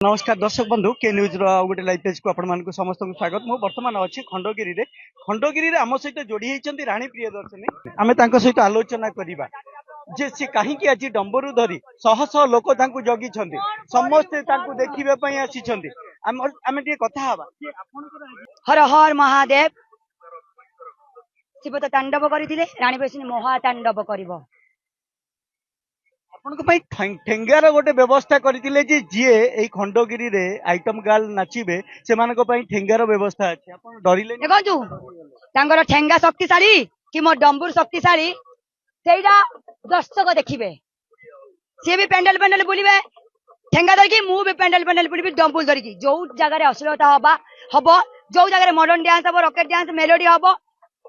नमस्कार दर्शक बंधु के न्यूज गोटे लाइव पेज को आपण समस्त स्वागत। मु वर्तमान अच्छी खंडगिरी रे खंडगिरी आम सहित जोड़ी होती राणी प्रियदर्शनी आम सहित आलोचना करवा जे सी कहीं आज डंबरू धरी शह शह लोक जगी समस्ते देखा आसी आम कथा हर हर महादेव शिव तो तांडव करथिले राणी बेसिनी महातांडव करिवो आपण ठेंगार गोटे व्यवस्था करथिले जे जीए एई खंडगिरी रे आइटम गार्ल नाचिबे सेमानको पई ठेंगार व्यवस्था अछि आपण डरिले देखंतु तांगर ठेंगा शक्तिशाली कि मो डंबूर शक्तिशाली सेइडा दर्शक देखिबे से भी पेंडल पेंडल बुलिबे ठेंगा धरकी मु भी पेंडल पेंडल बुलिबे डंबूर धरकी जो जगह रे अश्लीलता हबो जो जगह रे मॉडर्न डांस हबो रॉकेट डांस मेलोडी हबो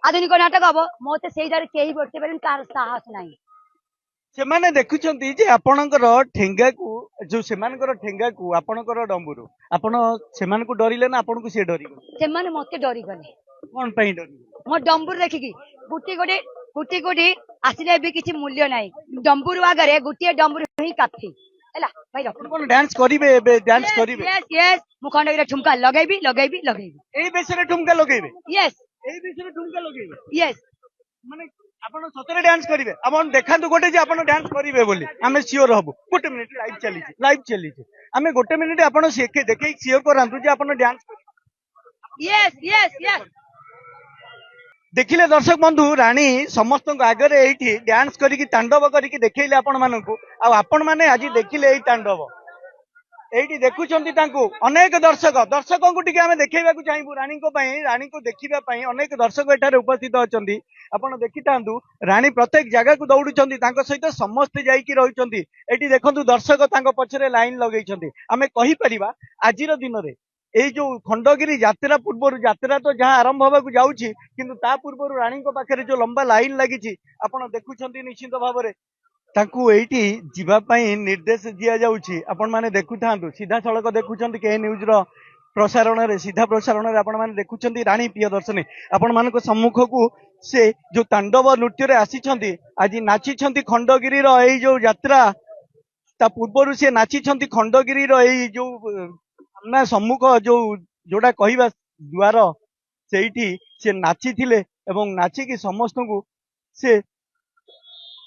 आधुनिक नाटक हबो मोते सेइडा रे केही बटते परन कार साहस नाही से माने देखुछंती जे आपणकर ठेंगा को जो सेमानकर ठेंगा को आपणकर डंबुरु आपण सेमान को डरिले ना आपण को से डरि से माने मते डरि गले कोन पई डरि मो डंबूर देखिकी गुटी गुटी आसिले भी किछि मूल्य नाही डंबूर आगरे गुटिए डंबूर ही काफी हैला भाई रख कोन डांस करिवे एबे डांस करिवे यस यस मु खंडगिरी ठुमका लगेबी एई बेसरे ठुमका लगेबे यस एई बेसरे ठुमका लगेबे यस माने आपण सतरे डांस करिवे आपण देखांतु गोटे जे आपण डांस करिवे बोली आमे सियोर हबु गोटे मिनिट लाइव चली आमे गोटे मिनिट आपण सेके देखै सियोर करांतु जे आपण डांस यस यस यस देखिले दर्शक बंधु राणी समस्त आगे ये डांस करिकी तांडव करिकी देखैले आपण मानकु आपण माने आज देखिले एई तांडव एठी देखुचंती तांकु अनेक दर्शकों को टिके आमे देखैबा को चाहबु रानी को देखिबा पई अनेक दर्शक एठारे उपस्थित अछंती आपण देखितांतु रानी प्रत्येक जगह को दौड़ुचंती तांको सहित समस्त जाईकी रहुचंती एठी देखंतु दर्शक तांको पछरे लाइन लगैचंती आमे कहि परिबा आजिर दिन रे ए जो खंडगिरी यात्रा पूर्व यात्रा तो जहाँ आरंभ होगा जाऊँगी किंतु ता पूर्व रानी पाखे जो लंबा लाइन लगी आपण देखुं निश्चित भाव में ताकू एठी जीवापाई निर्देश दिया जाउछि आपण माने देखु थांतु सीधा सड़क देखुचंती के न्यूज रो प्रसारण रे सीधा प्रसारण रे आपण माने देखुचंती रानी प्रियदर्शनी आपण मानको सम्मुख को से जो तांडव नृत्य रे आसीचंती आज नाचिचंती खंडगिरी रो एई जो यात्रा ता पूर्व से नाचिचंती खंडगिरी रो एई जो ना सम्मुख जो जोड़ा कहवा द्वार से नाची थिले एवं नाचिकी समस्त को से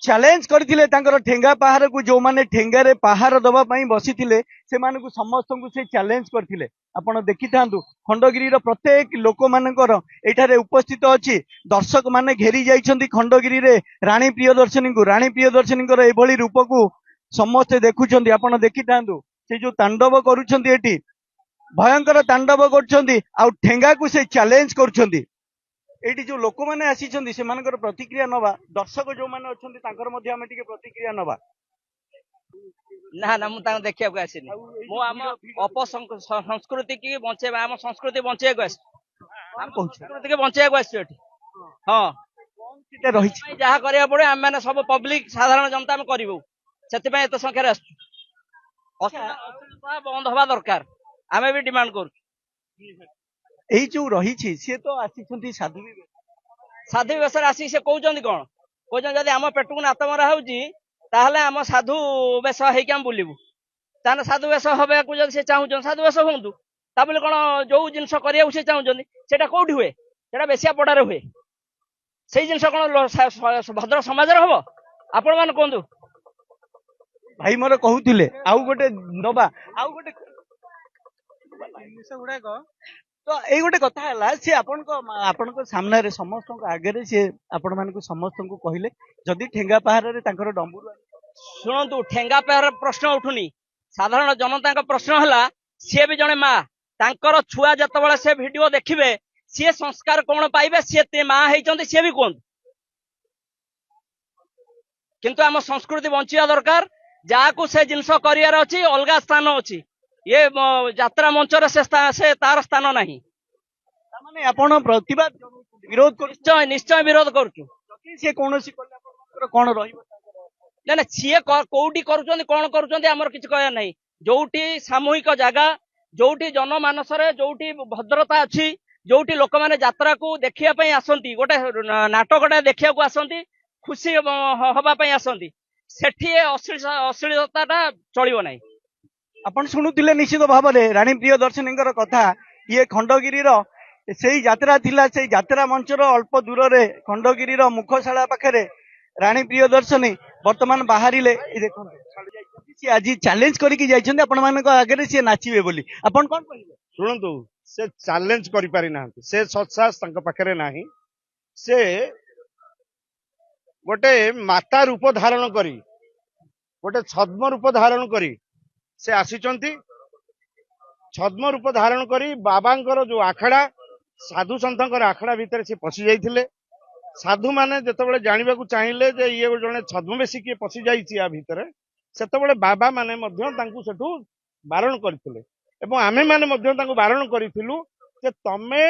चैलेंज करथिले तांकर ठेंगा पहाड़ को जो माने ठेंगा रे पहाड़ दबा पई बसी थिले से माने को समस्त को से चैलेंज करथिले आपण देखि थांतु खंडगिरी रो प्रत्येक लोक मानकर एठारे उपस्थित अछि दर्शक माने घेरी जाइछंती खंडगिरी रे रानी प्रियदर्शनी को एभली रूप को समस्त देखुछंती आपण देखि थांतु से जो तांडव करूछंती एठी भयंकर तांडव करछंती आ ठेंगा को से चैलेंज करछंती एठी जो लोक माने आसीछंती से मानकर प्रतिक्रिया नबा दर्शक जो माने अछंती तांकर मध्ये हम टिके प्रतिक्रिया नबा ना ना मु तांग देखिया को आसीनी मु हम संस्कृति की बंचेबा हम संस्कृति बंचेया को आसी हम संस्कृति के बंचेया को आसी एठी हां कोन रही जहा करिया पड़े हम माने सब पब्लिक साधारण जनता में करबो सेति पय एत संख्या रे आसी बंद हवा दरकार आमे भी डिमांड करू एई जो रही सी तो आसी साधु बेसर आसी से कहउचंदी कोन कहउचंदी जदी हम पेटु नात मरा होउची ताहले हम साधु बेस हेकि हम बुलिबु ताने साधु बेस होबे को जदी से चाहुचन साधु बेस होंतु ता बोले कोन जो जिंस करिया से चाहुचंदी सेटा कोठी हुए सेटा बेसिया पडारे हुए सेई जिंस कोन भद्र समाज रे होबो आपण मान कोंदु भाई मोर कहउतिले आउ गोटे नबा आउ गोटे तो ये गोटे कथा है सी आपण सामने रे समस्त आगे सी आपण मान समस्त को कहले जदि ठेंगा पहाड़ रे तांकर डंबुर शुणु ठेंगा पहाड़ प्रश्न उठुनी साधारण जनता का प्रश्न है सी भी जड़े माँ तांकर छुआ जत से वीडियो देखिए सी संस्कार कौन पाइबे सी माँ होती सी भी कहतु किंतु आम संस्कृति बंचिया दरकार जहाँ से जिनस कर अलग स्थान अच्छी ये यात्रा मंच से तार स्थान नहीं माने आपण प्रतिवाद विरोध निश्चय निश्चय विरोध करूँ सी कौन कौन ना सी कौटी कौन कर किसी कह ना जोटी सामूहिक जगह जोटी जनमानस जोटी भद्रता अच्छी जोटी लोक मैंने यात्रा को देखा आसती गोटे नाटक देखा आसती खुशी हवापाई आसती सेठी अश्लीलता चलो ना ଆପଣ ଶୁଣୁଥିଲେ ନିଶ୍ଚିତ ଭାବରେ ରାଣୀ ପ୍ରିୟଦର୍ଶିନୀଙ୍କର କଥା। ଇଏ ଖଣ୍ଡଗିରିର ସେଇ ଯାତ୍ରା ଥିଲା, ସେଇ ଯାତ୍ରା ମଞ୍ଚର ଅଳ୍ପ ଦୂରରେ ଖଣ୍ଡଗିରିର ମୁଖଶାଳା ପାଖରେ ରାଣୀ ପ୍ରିୟଦର୍ଶିନୀ ବର୍ତ୍ତମାନ ବାହାରିଲେ। ଏଇ ଦେଖନ୍ତୁ ସିଏ ଆଜି ଚ୍ୟାଲେଞ୍ଜ କରିକି ଯାଇଛନ୍ତି ଆପଣ ମାନଙ୍କ ଆଗରେ ସିଏ ନାଚିବେ ବୋଲି। ଆପଣ କଣ କହିବେ? ଶୁଣନ୍ତୁ, ସେ ଚ୍ୟାଲେଞ୍ଜ କରିପାରି ନାହାନ୍ତି, ସେ ସତ୍ସାହସ ତାଙ୍କ ପାଖରେ ନାହିଁ। ସେ ଗୋଟେ ମାତା ରୂପ ଧାରଣ କରି, ଗୋଟେ ଛଦ୍ମ ରୂପ ଧାରଣ କରି ସେ ଆସିଛନ୍ତି। ଛଦ୍ମ ରୂପ ଧାରଣ କରି ବାବାଙ୍କର ଯୋଉ ଆଖଡା, ସାଧୁ ସନ୍ଥଙ୍କର ଆଖଡା ଭିତରେ ସେ ପଶି ଯାଇଥିଲେ। ସାଧୁ ମାନେ ଯେତେବେଳେ ଜାଣିବାକୁ ଚାହିଁଲେ ଯେ ଇଏ ଜଣେ ଛଦ୍ମବେଶୀ କିଏ ପଶି ଯାଇଛି ୟା ଭିତରେ, ସେତେବେଳେ ବାବା ମାନେ ମଧ୍ୟ ତାଙ୍କୁ ସେଠୁ ବାରଣ କରିଥିଲେ ଏବଂ ଆମେ ମାନେ ମଧ୍ୟ ତାଙ୍କୁ ବାରଣ କରିଥିଲୁ ଯେ ତମେ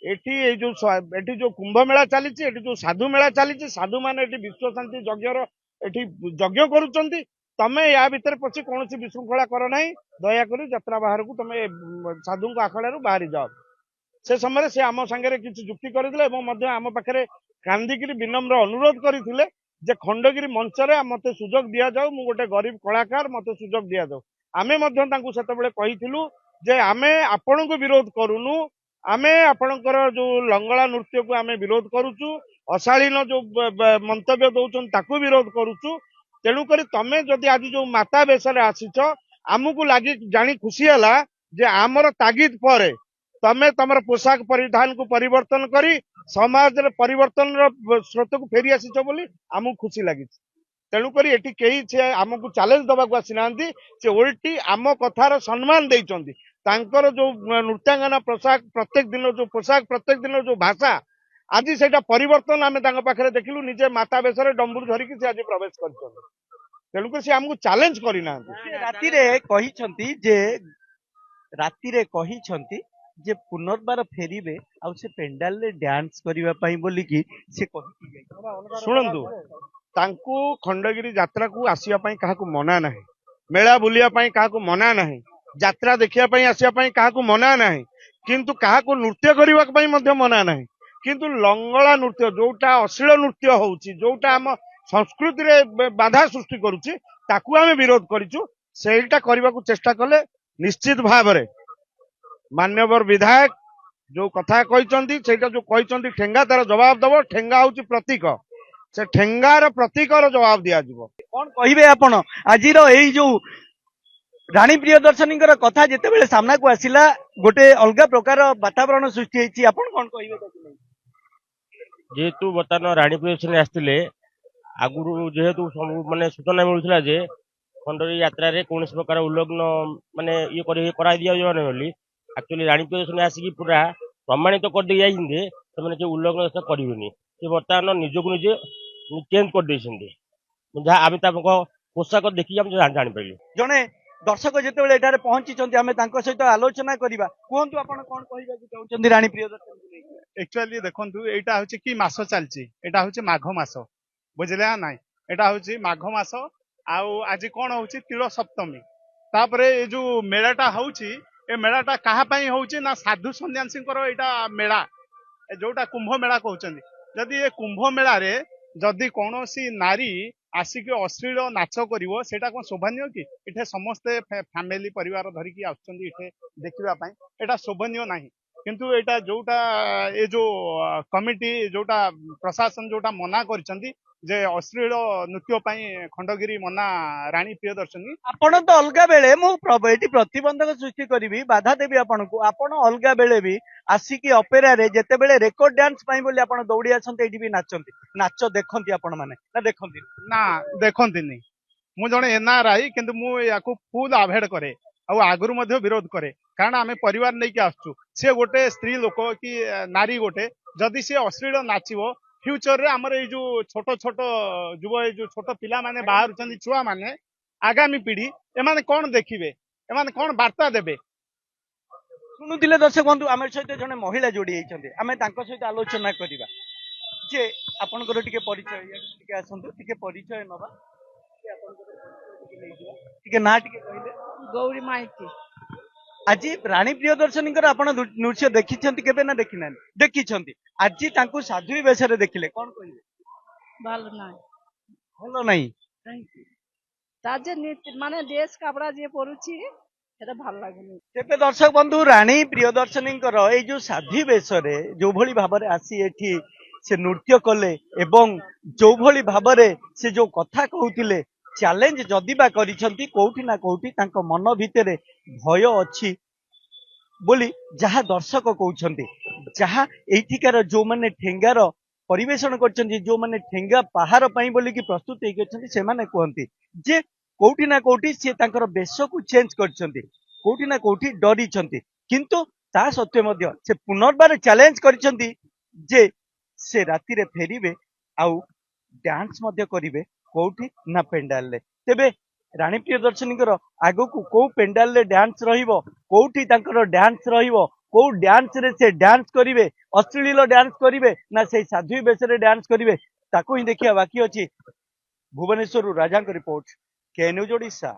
ଏଠି ଯୋଉ କୁମ୍ଭ ମେଳା ଚାଲିଛି, ଏଠି ଯୋଉ ସାଧୁ ମେଳା ଚାଲିଛି, ସାଧୁ ମାନେ ଏଠି ବିଶ୍ୱ ଶାନ୍ତି ଯଜ୍ଞର ଏଠି ଯଜ୍ଞ କରୁଛନ୍ତି, ତମେ ୟା ଭିତରେ ପଶି କୌଣସି ବିଶୃଙ୍ଖଳା କର ନାହିଁ। ଦୟାକରି ଯାତ୍ରା ବାହାରକୁ ତମେ ସାଧୁଙ୍କ ଆଖଡାରୁ ବାହାରି ଯାଅ। ସେ ସମୟରେ ସେ ଆମ ସାଙ୍ଗରେ କିଛି ଯୁକ୍ତି କରିଥିଲେ ଏବଂ ମଧ୍ୟ ଆମ ପାଖରେ କାନ୍ଦିକିରି ବିନମ୍ର ଅନୁରୋଧ କରିଥିଲେ ଯେ ଖଣ୍ଡଗିରି ମଞ୍ଚରେ ମତେ ସୁଯୋଗ ଦିଆଯାଉ, ମୁଁ ଗୋଟେ ଗରିବ କଳାକାର, ମତେ ସୁଯୋଗ ଦିଆଯାଉ। ଆମେ ମଧ୍ୟ ତାଙ୍କୁ ସେତେବେଳେ କହିଥିଲୁ ଯେ ଆମେ ଆପଣଙ୍କୁ ବିରୋଧ କରୁନୁ, ଆମେ ଆପଣଙ୍କର ଯୋଉ ଲଙ୍ଗଳା ନୃତ୍ୟକୁ ଆମେ ବିରୋଧ କରୁଛୁ, ଅଶାଳୀନ ଯୋଉ ମନ୍ତବ୍ୟ ଦଉଛନ୍ତି ତାକୁ ବିରୋଧ କରୁଛୁ। ତେଣୁକରି ତମେ ଯଦି ଆଜି ଯୋଉ ମାତା ବେଶରେ ଆସିଛ, ଆମକୁ ଜାଣି ଖୁସି ହେଲା ଯେ ଆମର ତାଗିଦ ପରେ ତମେ ତମର ପୋଷାକ ପରିଧାନକୁ ପରିବର୍ତ୍ତନ କରି ସମାଜରେ ପରିବର୍ତ୍ତନର ସ୍ରୋତକୁ ଫେରି ଆସିଛ ବୋଲି ଆମକୁ ଖୁସି ଲାଗିଛି। ତେଣୁକରି ଏଠି କେହି ସେ ଆମକୁ ଚ୍ୟାଲେଞ୍ଜ ଦବାକୁ ଆସିନାହାନ୍ତି, ସେ ଓଲଟି ଆମ କଥାର ସମ୍ମାନ ଦେଇଛନ୍ତି। ତାଙ୍କର ଯୋଉ ନୃତ୍ୟାଙ୍ଗନା ପୋଷାକ, ପ୍ରତ୍ୟେକ ଦିନ ଯୋଉ ପୋଷାକ, ପ୍ରତ୍ୟେକ ଦିନ ଯୋଉ ଭାଷା, ଆଜି ସେଇଟା ପରିବର୍ତ୍ତନ ଆମେ ତାଙ୍କ ପାଖରେ ଦେଖିଲୁ। ନିଜେ ମାତା ବେଶରେ ଡମ୍ବୁରୁ ଧରିକି ସେ ଆଜି ପ୍ରବେଶ କରିଛନ୍ତି। ତେଣୁକରି ସେ ଆମକୁ ଚ୍ୟାଲେଞ୍ଜ କରିନାହାନ୍ତି। ରାତିରେ କହିଛନ୍ତି ଯେ ପୁନର୍ବାର ଫେରିବେ ଆଉ ସେ ପେଣ୍ଡାଲରେ ଡ୍ୟାନ୍ସ କରିବା ପାଇଁ ବୋଲିକି ସେ କହିକି ଯାଇଛନ୍ତି। ଶୁଣନ୍ତୁ, ତାଙ୍କୁ ଖଣ୍ଡଗିରି ଯାତ୍ରାକୁ ଆସିବା ପାଇଁ କାହାକୁ ମନା ନାହିଁ, ମେଳା ବୁଲିବା ପାଇଁ କାହାକୁ ମନା ନାହିଁ, ଯାତ୍ରା ଦେଖିବା ପାଇଁ ଆସିବା ପାଇଁ କାହାକୁ ମନା ନାହିଁ, କିନ୍ତୁ କାହାକୁ ନୃତ୍ୟ କରିବା ପାଇଁ ମଧ୍ୟ ମନା ନାହିଁ। କିନ୍ତୁ ଲଙ୍ଗଳା ନୃତ୍ୟ, ଯୋଉଟା ଅଶ୍ଳୀଳ ନୃତ୍ୟ ହଉଛି, ଯୋଉଟା ଆମ ସଂସ୍କୃତିରେ ବାଧା ସୃଷ୍ଟି କରୁଛି, ତାକୁ ଆମେ ବିରୋଧ କରିଛୁ। ସେଇଟା କରିବାକୁ ଚେଷ୍ଟା କଲେ ନିଶ୍ଚିତ ଭାବରେ ମାନ୍ୟବର ବିଧାୟକ ଯୋଉ କଥା କହିଛନ୍ତି, ସେଇଟା ଯୋଉ କହିଛନ୍ତି ଠେଙ୍ଗା, ତାର ଜବାବ ଦବ। ଠେଙ୍ଗା ହଉଛି ପ୍ରତୀକ, ସେ ଠେଙ୍ଗାର ପ୍ରତୀକର ଜବାବ ଦିଆଯିବ। କଣ କହିବେ ଆପଣ? ଆଜିର ଏଇ ଯୋଉ ରାଣୀ ପ୍ରିୟଦର୍ଶିନୀଙ୍କର କଥା ଯେତେବେଳେ ସାମ୍ନାକୁ ଆସିଲା, ଗୋଟେ ଅଲଗା ପ୍ରକାର ବାତାବରଣ ସୃଷ୍ଟି ହେଇଛି। ଆପଣ କଣ କହିବେ? ଯେହେତୁ ବର୍ତ୍ତମାନ ରାଣୀ ପ୍ରିୟଦର୍ଶିନୀ ଆସିଥିଲେ, ଆଗରୁ ଯେହେତୁ ସବୁ ମାନେ ସୂଚନା ମିଳୁଥିଲା ଯେ ଖଣ୍ଡଗିରି ଯାତ୍ରାରେ କୌଣସି ପ୍ରକାର ଉଲ୍ଲଗ୍ନ ମାନେ କରାଇ ଦିଆଯିବନି ବୋଲି, ଆକ୍ଚୁଆଲି ରାଣୀ ପ୍ରିୟଦର୍ଶିନୀ ଆସିକି ପୁରା ପ୍ରମାଣିତ କରିଦେଇ ଯାଇଛନ୍ତି ଯେ ସେମାନେ ସେ ଉଲ୍ଲଗ୍ନ କରିବେନି। ସେ ବର୍ତ୍ତମାନ ନିଜକୁ ନିଜେ ଚେଞ୍ଜ କରିଦେଇଛନ୍ତି, ଯାହା ଆମେ ତାଙ୍କ ପୋଷାକ ଦେଖିକି ଆମେ ଜାଣିପାରିଲୁ। ଜଣେ ଦର୍ଶକ ଯେତେବେଳେ ଏଠାରେ ପହଞ୍ଚିଛନ୍ତି, ଆମେ ତାଙ୍କ ସହିତ ଆଲୋଚନା କରିବା। କୁହନ୍ତୁ, ଆପଣ କଣ କହିବାକୁ ଚାହୁଁଛନ୍ତି ରାଣୀ ପ୍ରିୟଦର୍ଶିନୀ? एक्चुअली देखंतु एटा होची कि मास चलची, एटा होची माघ मास, बुझले ना नाइ? एटा होची माघ मास। आउ आज कोन होची तिळ सप्तमी। तापरे ए जो मेलाटा होची, ए मेलाटा कहा पई होची ना साधु सन्यासींकर एटा मेला, जोटा कुंभ मेला कहउचंदी। जदि ए कुंभ मेला रे जदि कोनोसी नारी आसिक अश्लील नाच करिवो, सेटा कोन शोभनीय कि? इठे समस्ते फैमिली परिवार धरिकी आछंदी इठे देखिबा पई, एटा शोभनीय नाही। किंतु एटा जोटा ए जो कमिटी, जोटा प्रशासन जोटा मना करचंदी जे अश्लील नृत्य पई खंडगिरी मना रानी प्रियदर्शनी। ଆପଣ ତ ଅଲଗା ବେଳେ ମୁଁ ଏଠି ପ୍ରତିବନ୍ଧକ ସୃଷ୍ଟି କରିବି, ବାଧା ଦେବି ଆପଣଙ୍କୁ। ଆପଣ ଅଲଗା ବେଳେ ବି ଆସିକି ଅପେରାରେ ଯେତେବେଳେ ରେକର୍ଡ ଡ୍ୟାନ୍ସ ପାଇଁ ବୋଲି ଆପଣ ଦୌଡ଼ି ଆସନ୍ତି, ଏଇଠି ବି ନାଚନ୍ତି। ନାଚ ଦେଖନ୍ତି ଆପଣ ମାନେ ନା ଦେଖନ୍ତି? ନା ଦେଖନ୍ତିନି। ମୁଁ ଜଣେ एनआरआई, किंतु मु याकू फुल अवॉइड करे और आगुरु मध्य विरोध करे। कारण आमे परिवार नै के आसछु। से गोटे स्त्री लोक कि नारी गोटे जदि से अश्लील नाचिबो, फ्यूचर रे हमर ए जो छोट छोट युवा, ए जो छोट पिला माने बाहर चंदी, छुआ माने आगामी पीढ़ी एमाने कोन देखिबे, एमाने कोन वार्ता देबे? ଶୁଣୁଥିଲେ ଦର୍ଶକ ବନ୍ଧୁ, ଆମ ସହିତ ଜଣେ ମହିଳା ଯୋଡି ହେଇଛନ୍ତି, ଆମେ ତାଙ୍କ ସହିତ ଆଲୋଚନା କରିବା। ଯେ ଆପଣଙ୍କର ଟିକେ ପରିଚୟ, ଟିକେ ଆସନ୍ତୁ, ଟିକେ ପରିଚୟ ନବା। ଟିକେ ନା ଟିକେ କହିଲେ? गौरी माइती। ଆଜି ରାଣୀ ପ୍ରିୟଦର୍ଶିନୀଙ୍କର ଆପଣ ନୃତ୍ୟ ଦେଖିଛନ୍ତି କେବେ ନା ଦେଖିନାହାନ୍ତି? ଦେଖିଛନ୍ତି। ଆଜି ତାଙ୍କୁ ସାଧ୍ୱୀ ବେଶରେ ଦେଖିଲେ, କଣ କହିବେ? भालो नाही। ଭଲ ନାହିଁ। ताजे माने ड्रेस कपड़ा जे परुची এটা ভাল ଲାଗୁନି। ତେବେ ଦର୍ଶକ ବନ୍ଧୁ ରାଣୀ ପ୍ରିୟଦର୍ଶିନୀଙ୍କର ଏଇ ଯୋଉ ସାଧ୍ୱୀ ବେଶରେ ଯୋଉଭଳି ଭାବରେ ଆସି ଏଠି ସେ ନୃତ୍ୟ କଲେ ଏବଂ ଯୋଉଭଳି ଭାବରେ ସେ ଯୋଉ କଥା କହୁଥିଲେ ଚ୍ୟାଲେଞ୍ଜ ଯଦି ବା କରିଛନ୍ତି କୋଉଠି ନା କୋଉଠି ତାଙ୍କ ମନ ଭିତରେ ଭୟ ଅଛି ବୋଲି ଯାହା ଦର୍ଶକ କହୁଛନ୍ତି ଯାହା ଏଇଠିକାର ଯୋଉମାନେ ଠେଙ୍ଗାର ପରିବେଷଣ କରିଛନ୍ତି ଯୋଉମାନେ ଠେଙ୍ଗା ପାହାର ପାଇଁ ବୋଲିକି ପ୍ରସ୍ତୁତ ହେଇକି ଅଛନ୍ତି ସେମାନେ କୁହନ୍ତି ଯେ କୋଉଠି ନା କୋଉଠି ସେ ତାଙ୍କର ବେଶକୁ ଚେଞ୍ଜ କରିଛନ୍ତି କୋଉଠି ନା କୋଉଠି ଡରିଛନ୍ତି କିନ୍ତୁ ତା ସତ୍ତ୍ୱେ ମଧ୍ୟ ସେ ପୁନର୍ବାର ଚ୍ୟାଲେଞ୍ଜ କରିଛନ୍ତି ଯେ ସେ ରାତିରେ ଫେରିବେ ଆଉ ଡ୍ୟାନ୍ସ ମଧ୍ୟ କରିବେ କୋଉଠି ନା ପେଣ୍ଡାଲରେ ତେବେ ରାଣୀ ପ୍ରିୟଦର୍ଶିନୀଙ୍କର ଆଗକୁ କୋଉ ପେଣ୍ଡାଲରେ ଡ୍ୟାନ୍ସ ରହିବ କୋଉଠି ତାଙ୍କର ଡ୍ୟାନ୍ସ ରହିବ କୋଉ ଡ୍ୟାନ୍ସରେ ସେ ଡ୍ୟାନ୍ସ କରିବେ ଅଶ୍ଳୀଳ ଡ୍ୟାନ୍ସ କରିବେ ନା ସେଇ ସାଧ୍ୱୀ ବେଶରେ ଡ୍ୟାନ୍ସ କରିବେ ତାକୁ ହିଁ ଦେଖିବା ବାକି ଅଛି ଭୁବନେଶ୍ୱରରୁ ରାଜାଙ୍କ ରିପୋର୍ଟ କେ ନ୍ୟୁଜ୍ ଓଡ଼ିଶା।